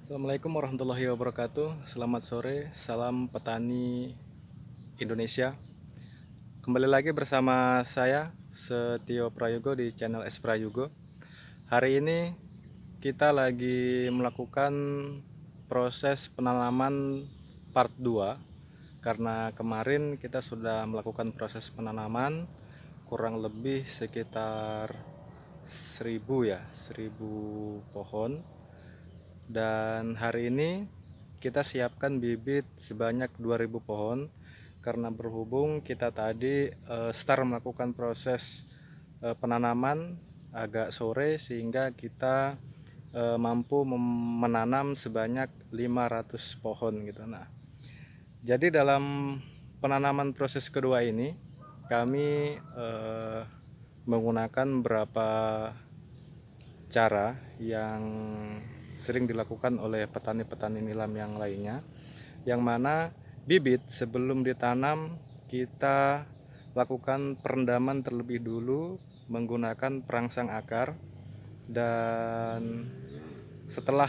Assalamualaikum warahmatullahi wabarakatuh. Selamat sore, salam petani Indonesia. Kembali lagi bersama saya Setio Prayogo di channel S Prayogo. Hari ini kita lagi melakukan proses penanaman part 2, karena kemarin kita sudah melakukan proses penanaman kurang lebih sekitar 1000 pohon. Dan hari ini kita siapkan bibit sebanyak 2000 pohon, karena berhubung kita tadi start melakukan proses penanaman agak sore, sehingga kita mampu menanam sebanyak 500 pohon gitu. Nah, jadi dalam penanaman proses kedua ini kami menggunakan beberapa cara yang sering dilakukan oleh petani-petani nilam yang lainnya, yang mana bibit sebelum ditanam kita lakukan perendaman terlebih dulu menggunakan perangsang akar, dan setelah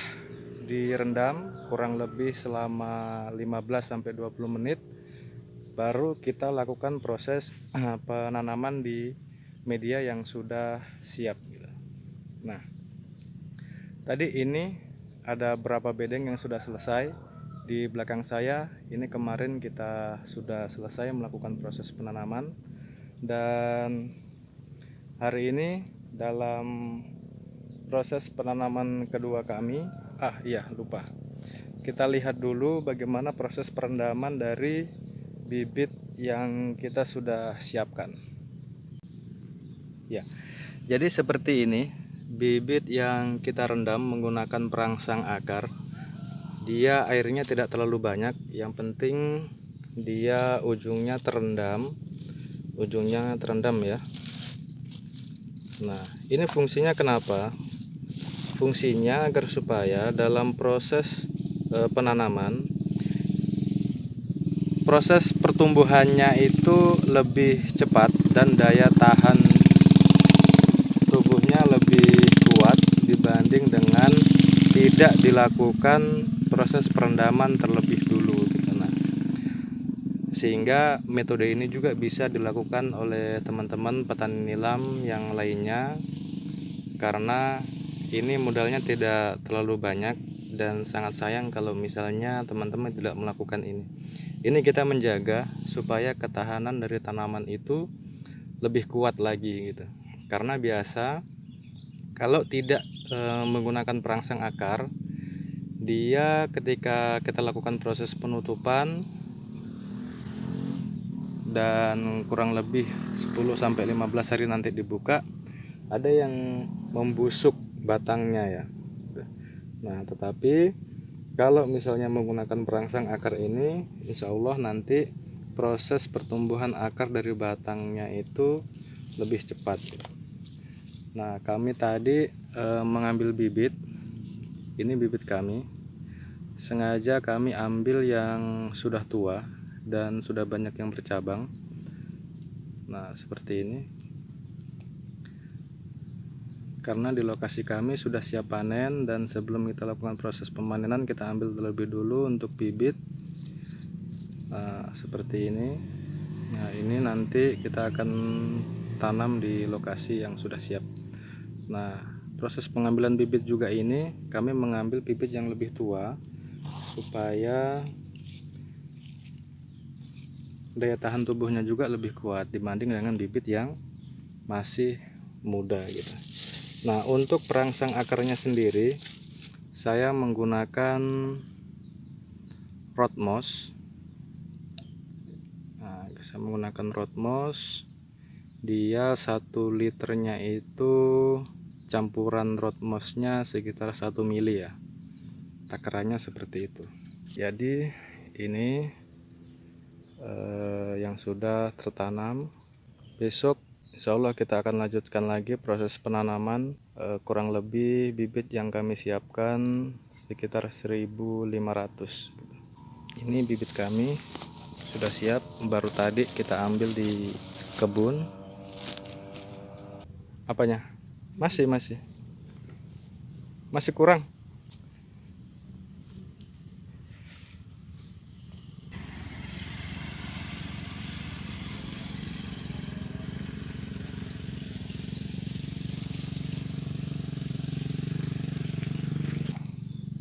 direndam kurang lebih selama 15-20 menit baru kita lakukan proses penanaman di media yang sudah siap gitu. Nah, tadi ini ada beberapa bedeng yang sudah selesai. Di belakang saya ini kemarin kita sudah selesai melakukan proses penanaman, dan hari ini dalam proses penanaman kedua kami, lupa. Kita lihat dulu bagaimana proses perendaman dari bibit yang kita sudah siapkan. Ya. Jadi seperti ini bibit yang kita rendam menggunakan perangsang akar. Dia airnya tidak terlalu banyak, yang penting dia ujungnya terendam ya. Nah, ini fungsinya kenapa? Fungsinya agar supaya dalam proses penanaman, proses pertumbuhannya itu lebih cepat dan daya tahan tubuhnya lebih kuat dibanding dengan tidak dilakukan proses perendaman terlebih dulu gitu. Nah, sehingga metode ini juga bisa dilakukan oleh teman-teman petani nilam yang lainnya, karena ini modalnya tidak terlalu banyak dan sangat sayang kalau misalnya teman-teman tidak melakukan ini. Ini kita menjaga supaya ketahanan dari tanaman itu lebih kuat lagi gitu. Karena biasa kalau tidak menggunakan perangsang akar, dia ketika kita lakukan proses penutupan dan kurang lebih 10-15 hari nanti dibuka, ada yang membusuk batangnya ya. Nah, tetapi kalau misalnya menggunakan perangsang akar ini, insya Allah nanti proses pertumbuhan akar dari batangnya itu lebih cepat. Nah, kami tadi mengambil bibit. Ini bibit kami. Sengaja kami ambil yang sudah tua dan sudah banyak yang bercabang. Nah, seperti ini. Karena di lokasi kami sudah siap panen, dan sebelum kita lakukan proses pemanenan kita ambil terlebih dulu untuk bibit. Nah, seperti ini. Nah, ini nanti kita akan tanam di lokasi yang sudah siap. Nah, proses pengambilan bibit juga ini kami mengambil bibit yang lebih tua supaya daya tahan tubuhnya juga lebih kuat dibanding dengan bibit yang masih muda gitu. Nah, untuk perangsang akarnya sendiri saya menggunakan root moss. Nah, saya menggunakan root moss. Dia 1 liternya itu campuran root mossnya sekitar 1 mili ya. Takarannya seperti itu. Jadi ini yang sudah tertanam. Besok insya Allah kita akan lanjutkan lagi proses penanaman. Kurang lebih bibit yang kami siapkan sekitar 1500. Ini bibit kami sudah siap, baru tadi kita ambil di kebun. Apanya? Masih kurang.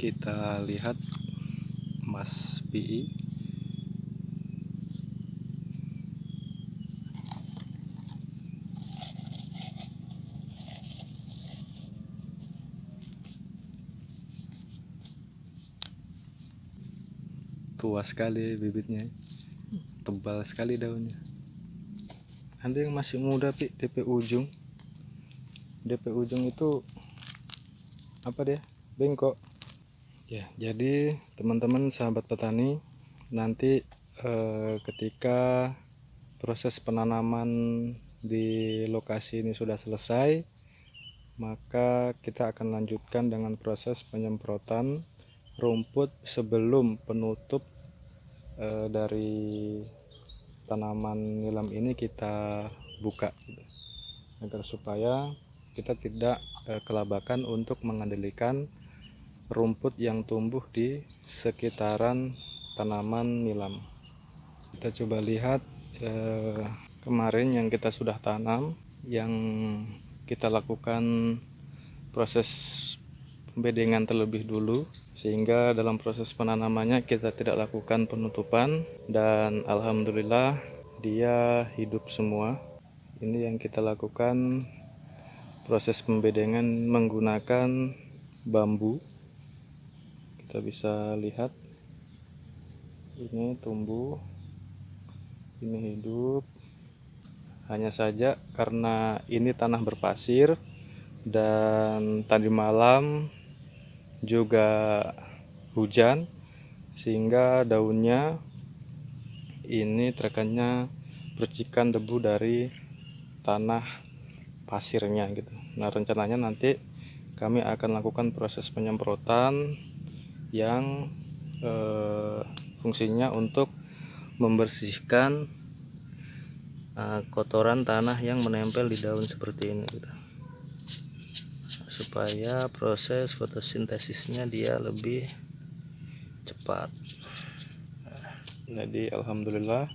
kita lihat Mas PI. Tua sekali bibitnya, tebal sekali daunnya. Ada yang masih muda DP ujung. DP ujung itu apa dia? Bengkok. Ya, jadi teman-teman sahabat petani, nanti ketika proses penanaman di lokasi ini sudah selesai, maka kita akan lanjutkan dengan proses penyemprotan rumput sebelum penutup dari tanaman nilam ini kita buka, agar supaya kita tidak kelabakan untuk mengendalikan rumput yang tumbuh di sekitaran tanaman nilam. Kita coba lihat kemarin yang kita sudah tanam, yang kita lakukan proses pembedengan terlebih dulu, sehingga dalam proses penanamannya kita tidak lakukan penutupan, dan alhamdulillah dia hidup semua. Ini yang kita lakukan proses pembedengan menggunakan bambu. Kita bisa lihat ini tumbuh, ini hidup. Hanya saja karena ini tanah berpasir dan tadi malam juga hujan, sehingga daunnya ini terkena percikan debu dari tanah pasirnya gitu. Nah, rencananya nanti kami akan lakukan proses penyemprotan yang fungsinya untuk membersihkan kotoran tanah yang menempel di daun seperti ini gitu, supaya proses fotosintesisnya dia lebih cepat. Jadi alhamdulillah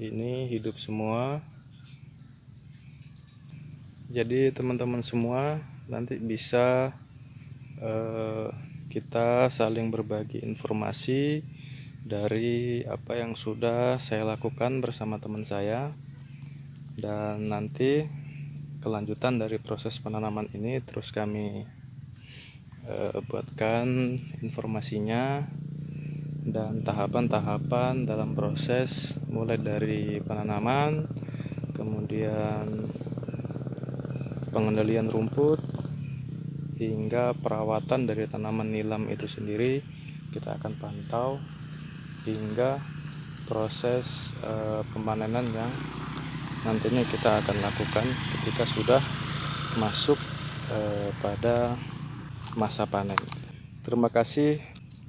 ini hidup semua. Jadi teman-teman semua nanti bisa kita saling berbagi informasi dari apa yang sudah saya lakukan bersama teman saya, dan nanti kelanjutan dari proses penanaman ini terus kami buatkan informasinya dan tahapan-tahapan dalam proses, mulai dari penanaman, kemudian pengendalian rumput, hingga perawatan dari tanaman nilam itu sendiri kita akan pantau, hingga proses pemanenan yang nantinya kita akan lakukan ketika sudah masuk pada masa panen. Terima kasih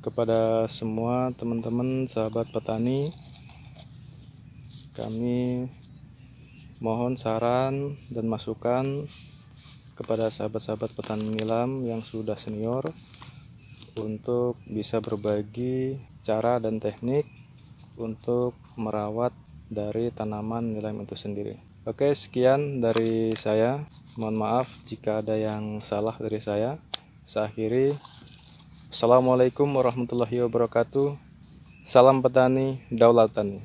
kepada semua teman-teman sahabat petani. Kami mohon saran dan masukan kepada sahabat-sahabat petani nilam yang sudah senior untuk bisa berbagi cara dan teknik untuk merawat dari tanaman nilam itu sendiri. Oke, sekian dari saya. Mohon maaf jika ada yang salah dari saya. Saya akhiri. Assalamualaikum warahmatullahi wabarakatuh. Salam petani, daulat tani.